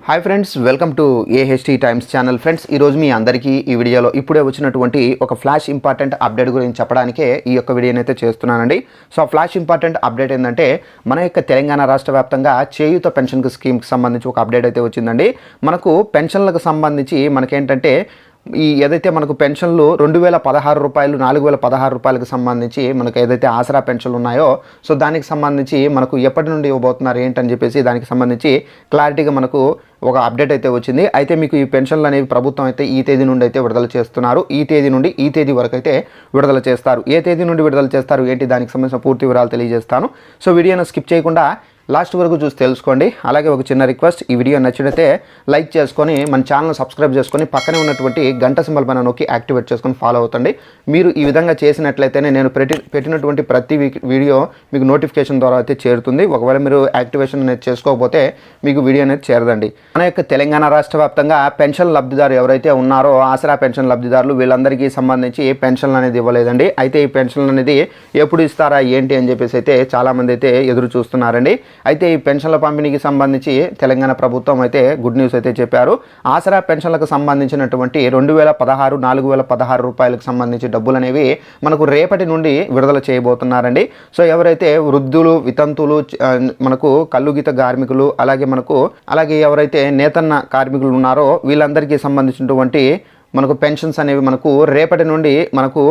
Hi friends, welcome to AHT times channel. Friends, ఈరోజు మీ అందరికీ ఈ వీడియోలో ఇప్పుడే వచ్చినటువంటి ఒక ఫ్లాష్ ఇంపార్టెంట్ అప్డేట్ గురించి చెప్పడానికే ఈ యొక్క వీడియోని అయితే చేస్తున్నానండి. సో ఆ ఫ్లాష్ ఇంపార్టెంట్ అప్డేట్ ఏంటంటే మన యొక్క తెలంగాణ రాష్ట్ర వ్యాప్తంగా చేయూత పెన్షన్ స్కీమ్కి సంబంధించి ఒక అప్డేట్ అయితే వచ్చిందండి. మనకు పెన్షన్లకు సంబంధించి మనకేంటంటే ఏదైతే మనకు పెన్షన్లు 2016 రూపాయలు 4016 రూపాయలకు సంబంధించి మనకు ఏదైతే ఆసరా పెన్షన్లు ఉన్నాయో సో దానికి సంబంధించి మనకు ఎప్పటి నుండి ఇవ్వబోతున్నారు ఏంటని చెప్పేసి దానికి సంబంధించి క్లారిటీగా మనకు ఒక అప్డేట్ అయితే వచ్చింది. అయితే మీకు ఈ పెన్షన్లు అనేవి ప్రభుత్వం అయితే ఈ తేదీ నుండి అయితే విడుదల చేస్తున్నారు. ఈ తేదీ నుండి ఈ తేదీ వరకు అయితే విడుదల చేస్తారు. ఏ తేదీ నుండి విడుదల చేస్తారు ఏంటి దానికి సంబంధించిన పూర్తి వివరాలు తెలియజేస్తాను. సో వీడియోను స్కిప్ చేయకుండా లాస్ట్ వరకు చూసి తెలుసుకోండి. అలాగే ఒక చిన్న రిక్వెస్ట్, ఈ వీడియో నచ్చినట్లయితే లైక్ చేసుకొని మన ఛానల్ సబ్స్క్రైబ్ చేసుకొని పక్కనే ఉన్నటువంటి గంట సింబల్ పైన నొక్కి యాక్టివేట్ చేసుకొని ఫాలో అవుతండి. మీరు ఈ విధంగా చేసినట్లయితేనే నేను పెట్టినటువంటి ప్రతి వీడియో మీకు నోటిఫికేషన్ ద్వారా అయితే చేరుతుంది. ఒకవేళ మీరు యాక్టివేషన్ అనేది చేసుకోకపోతే మీకు వీడియో అనేది చేరదండి. మన యొక్క తెలంగాణ రాష్ట్ర వ్యాప్తంగా పెన్షన్ లబ్ధిదారు ఎవరైతే ఉన్నారో ఆసరా పెన్షన్ లబ్ధిదారులు వీళ్ళందరికీ సంబంధించి పెన్షన్లు అనేది ఇవ్వలేదండి. అయితే ఈ పెన్షన్లు అనేది ఎప్పుడు ఇస్తారా ఏంటి అని చెప్పేసి అయితే చాలామంది అయితే ఎదురు చూస్తున్నారండి. అయితే ఈ పెన్షన్ల పంపిణీకి సంబంధించి తెలంగాణ ప్రభుత్వం అయితే గుడ్ న్యూస్ అయితే చెప్పారు. ఆసరా పెన్షన్లకు సంబంధించినటువంటి 2016 4016 రూపాయలకు సంబంధించి డబ్బులు అనేవి మనకు రేపటి నుండి విడుదల చేయబోతున్నారండి. సో ఎవరైతే వృద్ధులు, వితంతులు, మనకు కల్లుగీత కార్మికులు, అలాగే ఎవరైతే నేతన్న కార్మికులు ఉన్నారో వీళ్ళందరికీ సంబంధించినటువంటి మనకు పెన్షన్స్ అనేవి మనకు రేపటి నుండి మనకు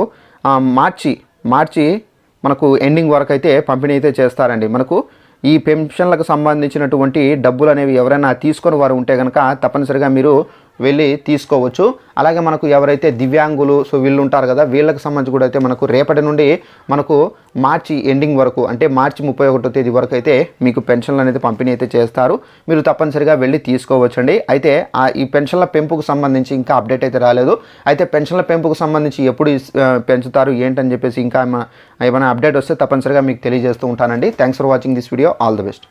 మార్చి మనకు ఎండింగ్ వరకు అయితే పంపిణీ అయితే చేస్తారండి. మనకు ఈ పెన్షన్లకు సంబంధించినటువంటి డబ్బులు అనేవి ఎవరైనా తీసుకొని వారు ఉంటే కనుక తప్పనిసరిగా మీరు వెళ్ళి తీసుకోవచ్చు. అలాగే మనకు ఎవరైతే దివ్యాంగులు సో వీళ్ళు ఉంటారు కదా, వీళ్ళకి సంబంధించి కూడా అయితే మనకు రేపటి నుండి మనకు మార్చి ఎండింగ్ వరకు అంటే మార్చి 31వ తేదీ వరకు అయితే మీకు పెన్షన్లు అనేది పంపిణీ అయితే చేస్తారు. మీరు తప్పనిసరిగా వెళ్ళి తీసుకోవచ్చండి. అయితే ఈ పెన్షన్ల పెంపుకు సంబంధించి ఇంకా అప్డేట్ అయితే రాలేదు. అయితే పెన్షన్ల పెంపుకు సంబంధించి ఎప్పుడు పెంచుతారు ఏంటని చెప్పేసి ఇంకా ఏమైనా అప్డేట్ వస్తే తప్పనిసరిగా మీకు తెలియజేస్తూ ఉంటానండి. Thanks for watching this video. All the best.